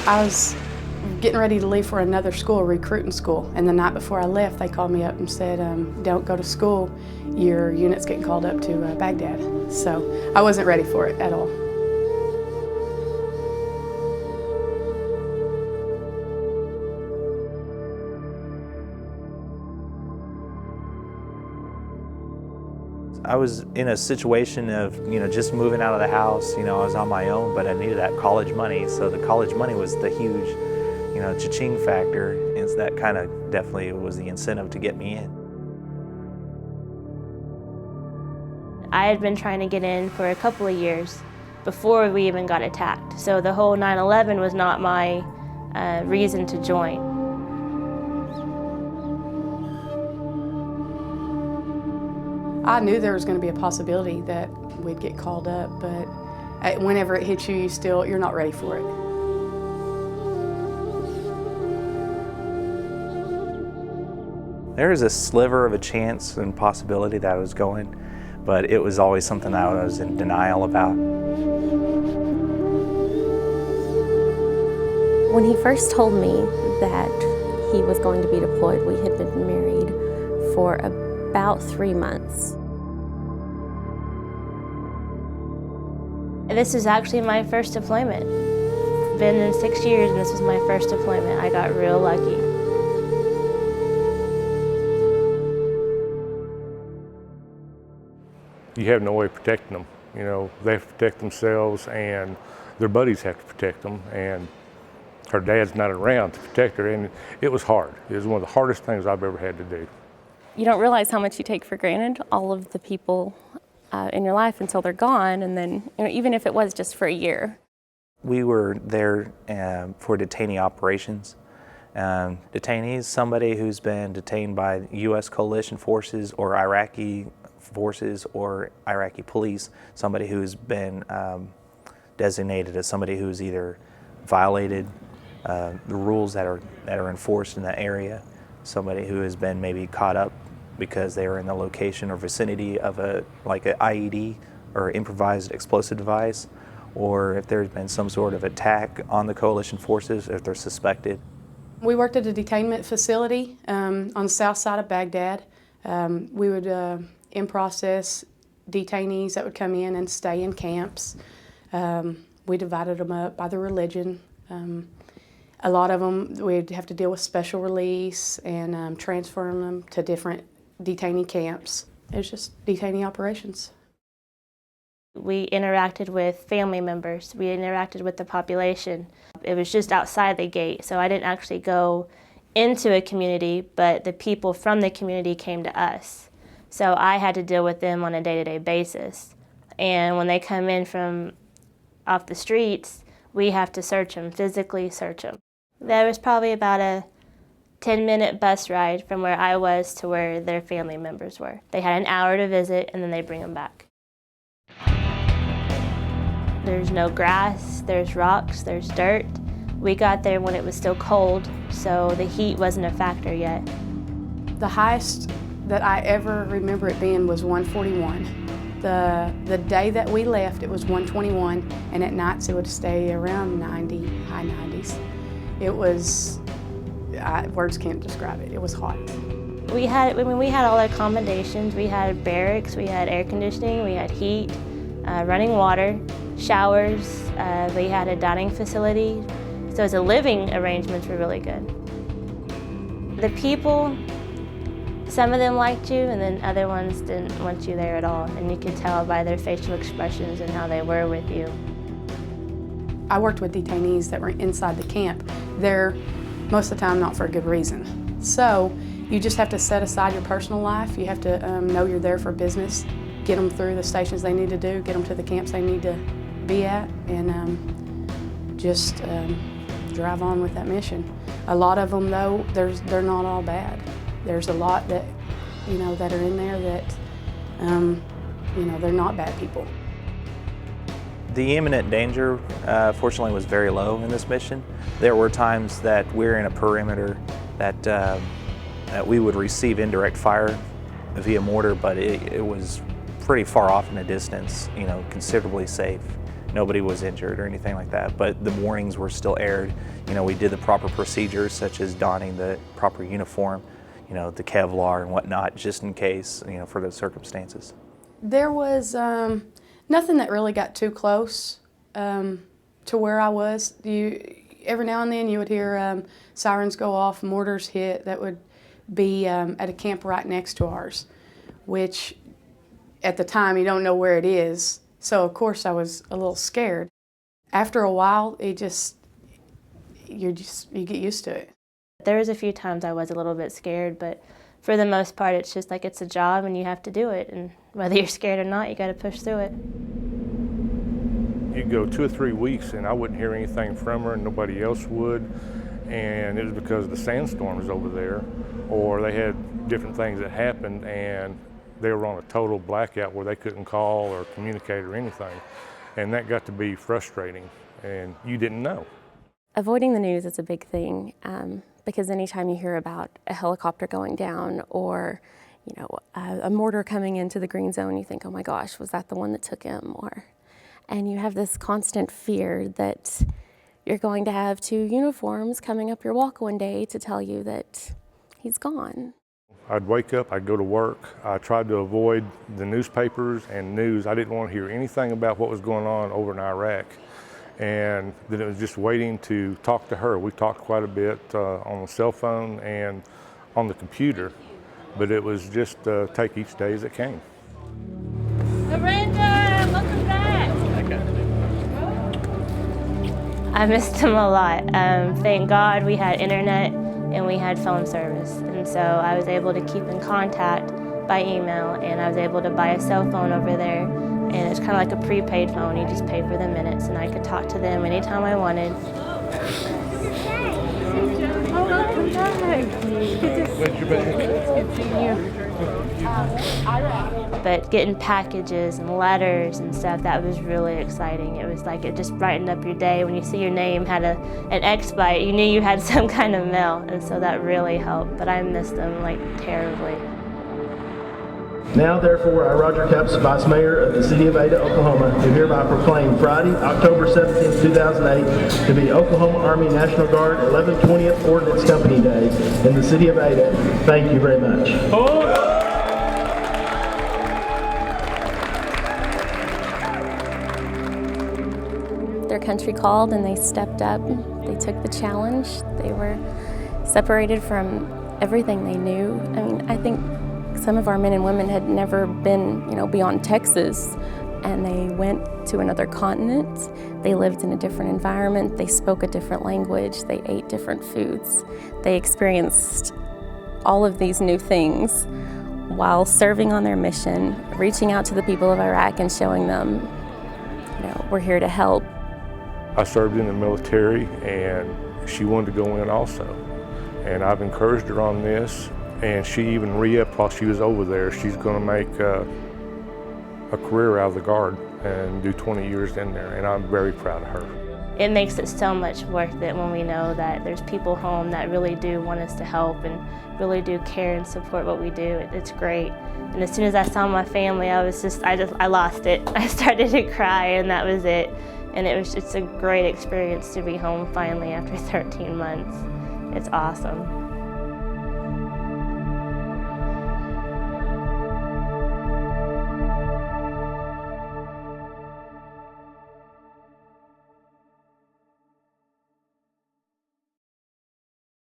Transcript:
I was getting ready to leave for another school, recruiting school, and the night before I left, they called me up and said, don't go to school, your unit's getting called up to Baghdad. So I wasn't ready for it at all. I was in a situation of, just moving out of the house. I was on my own, but I needed that college money. So the college money was the huge, cha-ching factor, and that kind of definitely was the incentive to get me in. I had been trying to get in for a couple of years before we even got attacked. So the whole 9/11 was not my reason to join. I knew there was going to be a possibility that we'd get called up, but whenever it hits you, you're not ready for it. There was a sliver of a chance and possibility that I was going, but it was always something that I was in denial about. When he first told me that he was going to be deployed, we had been married for about 3 months. This is actually my first deployment. Been in 6 years and this was my first deployment. I got real lucky. You have no way of protecting them. They have to protect themselves and their buddies have to protect them, and her dad's not around to protect her, and it was hard. It was one of the hardest things I've ever had to do. You don't realize how much you take for granted, all of the people in your life, until they're gone, and then even if it was just for a year. We were there for detainee operations. Detainees, somebody who's been detained by U.S. coalition forces or Iraqi forces or Iraqi police, somebody who's been designated as somebody who's either violated the rules that are enforced in that area, somebody who has been maybe caught up because they were in the location or vicinity of like an IED or improvised explosive device, or if there's been some sort of attack on the coalition forces, if they're suspected. We worked at a detainment facility on the south side of Baghdad. We would in-process detainees that would come in and stay in camps. We divided them up by their religion. A lot of them, we'd have to deal with special release and transferring them to different detainee camps. It was just detainee operations. We interacted with family members. We interacted with the population. It was just outside the gate, so I didn't actually go into a community, but the people from the community came to us. So I had to deal with them on a day-to-day basis. And when they come in from off the streets, we have to search them, physically search them. There was probably about a 10-minute bus ride from where I was to where their family members were. They had an hour to visit and then they bring them back. There's no grass, there's rocks, there's dirt. We got there when it was still cold, so the heat wasn't a factor yet. The highest that I ever remember it being was 141. The day that we left, it was 121, and at nights it would stay around 90, high 90s. It was, words can't describe it. It was hot. We had all accommodations. We had barracks, we had air conditioning, we had heat, running water, showers. We had a dining facility. So the living arrangements were really good. The people, some of them liked you, and then other ones didn't want you there at all. And you could tell by their facial expressions and how they were with you. I worked with detainees that were inside the camp. They're most of the time not for a good reason. So you just have to set aside your personal life. You have to know you're there for business, get them through the stations they need to do, get them to the camps they need to be at, and just drive on with that mission. A lot of them, though, they're not all bad. There's a lot that, that are in there that, they're not bad people. The imminent danger, fortunately, was very low in this mission. There were times that we're in a perimeter that we would receive indirect fire via mortar, but it was pretty far off in the distance, considerably safe. Nobody was injured or anything like that, but the warnings were still aired. You know, we did the proper procedures such as donning the proper uniform, you know, the Kevlar and whatnot, just in case, you know, for those circumstances. There was nothing that really got too close to where I was. Every now and then you would hear sirens go off, mortars hit. That would be at a camp right next to ours, which at the time you don't know where it is. So of course I was a little scared. After a while, you get used to it. There was a few times I was a little bit scared, but for the most part it's just like it's a job and you have to do it, and whether you're scared or not, you got to push through it. You'd go 2 or 3 weeks and I wouldn't hear anything from her and nobody else would, and it was because of the sandstorms over there, or they had different things that happened and they were on a total blackout where they couldn't call or communicate or anything, and that got to be frustrating and you didn't know. Avoiding the news is a big thing, because anytime you hear about a helicopter going down or, you know, a mortar coming into the green zone, you think, oh my gosh, was that the one that took him? And you have this constant fear that you're going to have 2 uniforms coming up your walk one day to tell you that he's gone. I'd wake up, I'd go to work. I tried to avoid the newspapers and news. I didn't want to hear anything about what was going on over in Iraq. And then it was just waiting to talk to her. We talked quite a bit on the cell phone and on the computer, but it was just take each day as it came. Miranda, welcome back. I missed him a lot. Thank God we had internet and we had phone service, and so I was able to keep in contact by email, and I was able to buy a cell phone over there, and it's kind of like a prepaid phone. You just pay for the minutes, and I could talk to them anytime I wanted. Oh, welcome back. When's your bag? Good seeing you. But getting packages and letters and stuff, that was really exciting. It was like it just brightened up your day. When you see your name had an X by it, you knew you had some kind of mail, and so that really helped. But I missed them like terribly. Now, therefore, I, Roger Capps, Vice Mayor of the City of Ada, Oklahoma, do hereby proclaim Friday, October 17, 2008, to be Oklahoma Army National Guard 1120th Ordnance Company Day in the City of Ada. Thank you very much. Their country called and they stepped up. They took the challenge. They were separated from everything they knew. I mean, I think some of our men and women had never been, beyond Texas, and they went to another continent. They lived in a different environment. They spoke a different language. They ate different foods. They experienced all of these new things while serving on their mission, reaching out to the people of Iraq and showing them, we're here to help. I served in the military, and she wanted to go in also. And I've encouraged her on this, and she even re-upped while she was over there. She's going to make a career out of the Guard and do 20 years in there, and I'm very proud of her. It makes it so much worth it when we know that there's people home that really do want us to help and really do care and support what we do. It's great. And as soon as I saw my family, I lost it. I started to cry, and that was it. And it's a great experience to be home finally after 13 months. It's awesome.